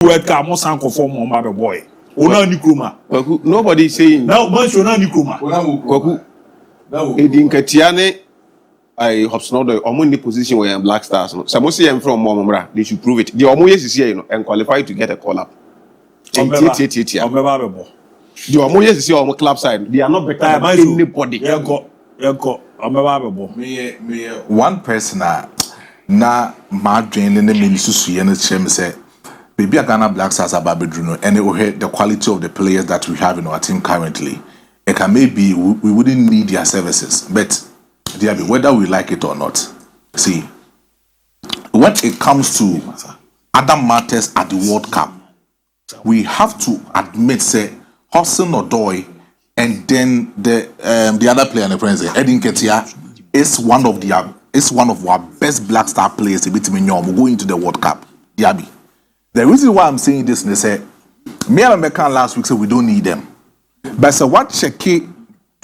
World Cup, most uncle for my boy. Ona Nikroma. Nobody is saying now, Maestro Nikroma. Nketiah I Hudson Odoi in the position where Black Stars. Some say I'm from MON-FRI. They should prove it. The Omo is here, and qualify to get a call up. The Omo is here on club side. They are not better than anybody. One person na madwen ne menisusu ne chem say baby Ghana Black Stars ababedruno and the quality of the players that we have in our team currently. It can maybe we wouldn't need their services, but DIABY, whether we like it or not, see, when it comes to other matters at the World Cup, we have to admit, say, Hudson Odoi and then the other player in the friends, Nketiah, is one of our best Black Star players going into the World Cup. DIABY. The reason why I'm saying this, they say, me and American last week said we don't need them. But so what check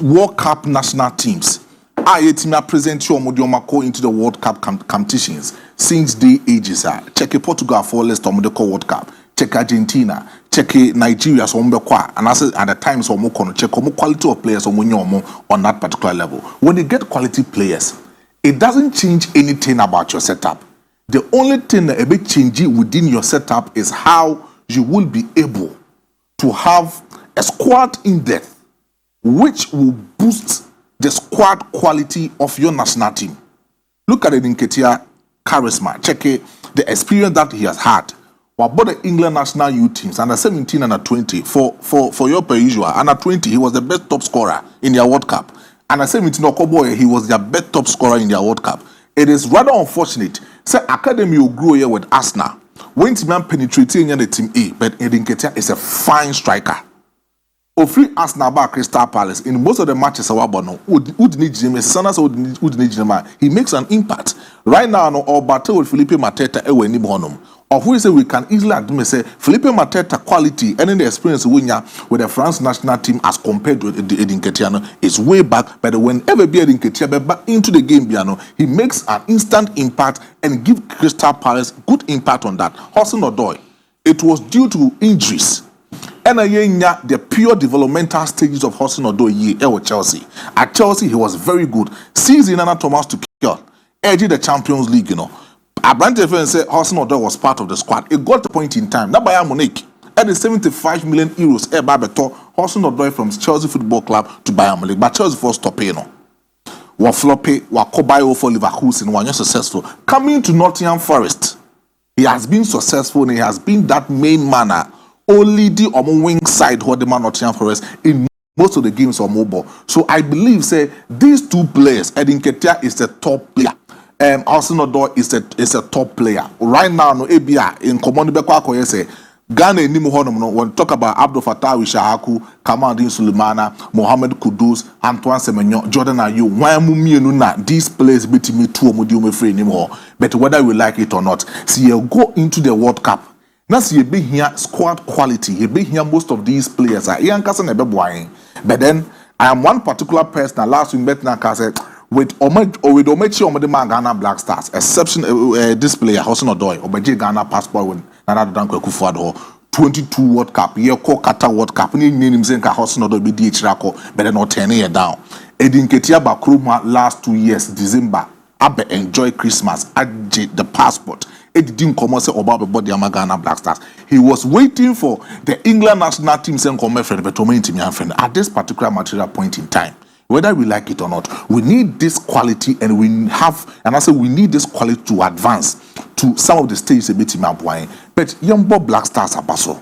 World Cup national teams? I present you into the World Cup competitions since the ages. Check Portugal for less of the World Cup. Check Argentina. Check Nigeria so and at the times so check quality of players on that particular level. When you get quality players, it doesn't change anything about your setup. The only thing that a bit changing within your setup is how you will be able to have a squad in depth which will boost the squad quality of your national team. Look at the Nketiah charisma. Check the experience that he has had. What about the England national youth teams under 17 and under 20 for your per usual. Under 20 he was the best top scorer in their World Cup. Under 17 Okoboy he was their best top scorer in their World Cup. It is rather unfortunate. Say academy will grow here with Arsenal. When team penetrating in the team A, but Nketiah is a fine striker. Ofri Arsenal by Crystal Palace in most of the matches he makes an impact. Right now, no battle with Felipe Mateta or who say we can easily admit say Felipe Mateta quality and in the experience with the France national team as compared to Nketiah is way back. But whenever Nketiah back into the game, he makes an instant impact and give Crystal Palace good impact on that. Hudson Odoi, it was due to injuries. And the pure developmental stages of Hudson Odoi with Chelsea. At Chelsea, he was very good. Season and Thomas to kill. Edging the Champions League, Abrante friend said Hudson Odoi was part of the squad. It got to a point in time. That Bayern Munich at the 75 million euros. Hudson Odoi from Chelsea Football Club to Bayern Munich. But Chelsea for stopping. Wa floppy, wa kobayo for Leverkusen, wa successful. Coming to Nottingham Forest, he has been successful and he has been that main manner. Only the wing side who the man Nottingham Forest in most of the games on mobile. So I believe say these two players, Nketiah is the top player. Hudson Odoi is a top player. Right now, no ABOU in command Bekwa say Ghana ni muhonom when talk about Abdul Fattah Wishahaku, Kamaldeen Sulemana, Mohamed Kudus, Antoine Semenyo, Jordan Ayew. Why mumienu na these players beat me two omudi free anymore. But whether we like it or not, see you go into the World Cup. Now see you be here squad quality. You be here most of these players are young cousin but then I am one particular person last week met na said with Omechi Ghana Black Stars exception this player Hudson Odoi Obeji Ghana passport with Nana Dankwa Akufo-Addo 22 World Cup ye call Qatar World Cup ni him saying Hudson Odoi be DH rako but then not 10 year down Nketiah Bakruma last 2 years December Abe enjoy Christmas at the passport. It didn't come say about the body Ghana Black Stars. He was waiting for the England national team saying come friend, but friend at this particular material point in time. Whether we like it or not, we need this quality, and we need this quality to advance to some of the stages a bit in Mabuain. But young Black Stars are basso.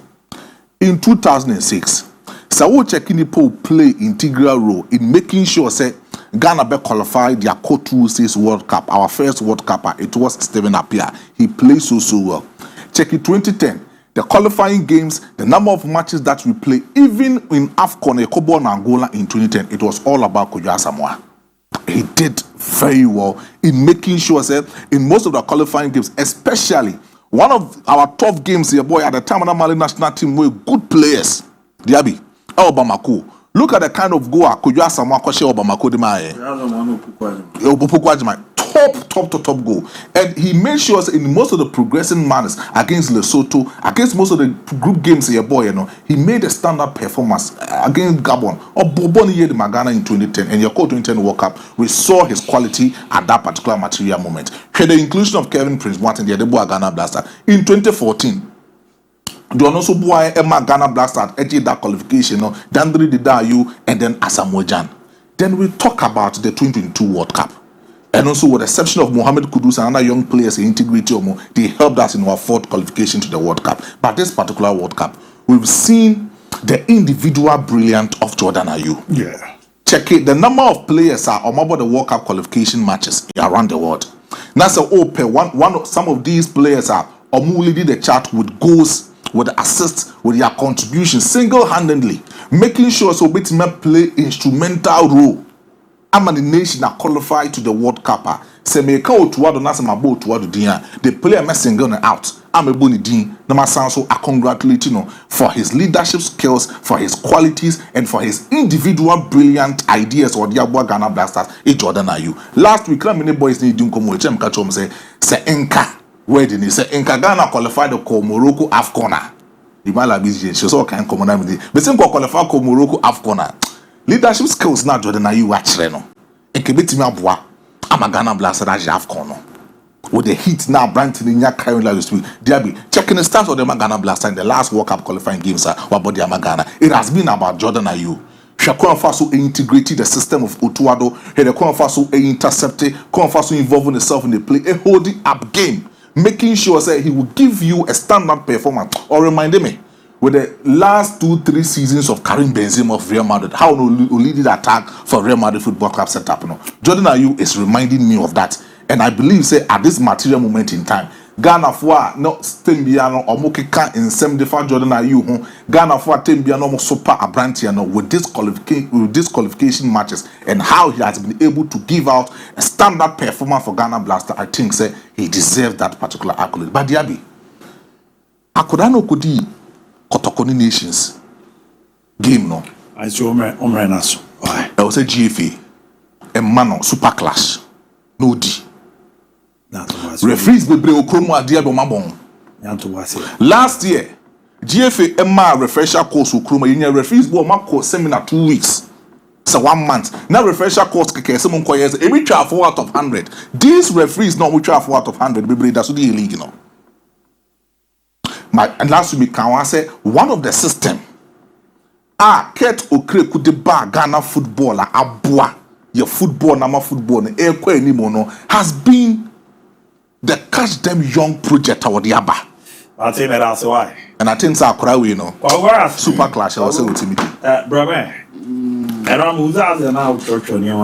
In 2006, Sawo Chekinipo play integral role in making sure say Ghana be qualified their Co-2 World Cup. Our first World Cup, it was Stephen Appiah. He played so well. Check it 2010. The qualifying games, the number of matches that we play, even in AFCON, Ekobo and Angola in 2010, it was all about Kwadwo Asamoah. He did very well in making sure that in most of the qualifying games, especially one of our tough games here, boy, at the time of the Mali national team were good players. DIABY, El Bamako, Look at the kind of goal Kojo Asamoah Koshe Obamako de Mae. Top goal. And he made sure in most of the progressing manners against Lesotho, against most of the group games here, boy, you know, he made a standard performance against Gabon or Boboni Yedi Magana in 2010 and your 2010 World Cup. We saw his quality at that particular material moment. With the inclusion of Kevin Prince Martin, the Adebo Ghana Blaster in 2014. Do also boy Emma Ghana Blaster at that qualification, no, Dandri Didayu, and then Asamoah Gyan. Then we talk about the 2022 World Cup. And also, with the exception of Mohamed Kudus and other young players in integrity, they helped us in our fourth qualification to the World Cup. But this particular World Cup, we've seen the individual brilliance of Jordan Ayew. Yeah. Check it. The number of players are about the World Cup qualification matches around the world. Now, so some of these players are leading the chart with goals, with assists, with their contribution single-handedly, making sure so we play instrumental role. I'm the nation that qualified to the World Cup. Say me ka otuwa do na se mabo otuwa do din a the player me single out. I'm a boni din na ma san so I congratulate you for his leadership skills, for his qualities, and for his individual brilliant ideas or the Abua Ghana Blasters. Jordan Ayew. Last week, many boys need to come with him. Catch him say Nka. Where did he say Nka Ghana qualified to Morocco AFCON? The Malabi she so can come on with it. But since qualified to Morocco AFCON. Leadership skills now Jordan Ayew watch no. Ekebeti me aboa ama Ghana Blaster that AFCON no. With the heat now Branton in your current last week. DIABY checking the stats of the Ghana Blaster in the last World Cup qualifying games about the Ghana. It has been about Jordan Ayew. Shakwan Faso integrated the system of Otuado. He the Kwan Faso intercepted. Kwan Faso involving himself in the play, a holding up game, making sure that he will give you a standard performance. Or remind me. With the last 2-3 seasons of Karim Benzema of Real Madrid, how no leading attack for Real Madrid Football Club setup. No, Jordan Ayew is reminding me of that, and I believe say at this material moment in time, Ghana for no Tembiano or Mokeka in 75 Jordan Ayew, Ghana for Tembiano super Abrantiano with this qualification matches and how he has been able to give out a standard performance for Ghana Blaster. I think say he deserves that particular accolade. But DIABY, Akodano Kudi. Kotokoni Nations game no. I saw Omre Naso. I was a GFA, a Mano Super Clash, no D. Referees be break Okromo Adiabo Mabon. Last year, GFA Emma refresher course Okromo. You referees bo Mako seminar 2 weeks. So 1 month. Now refresher course keke semon koyes. Every 4 out of 100. These referees no we 4 out of 100. Be break that's the league no. And last week, I say one of the system. Ket Okre could the bar Ghana footballer Abua your football nama football has been the Catch Them Young project or the ABA. I think that's why. And I think we know. Super Clash I was saying to me. Brother. And I'm who's out there now church on your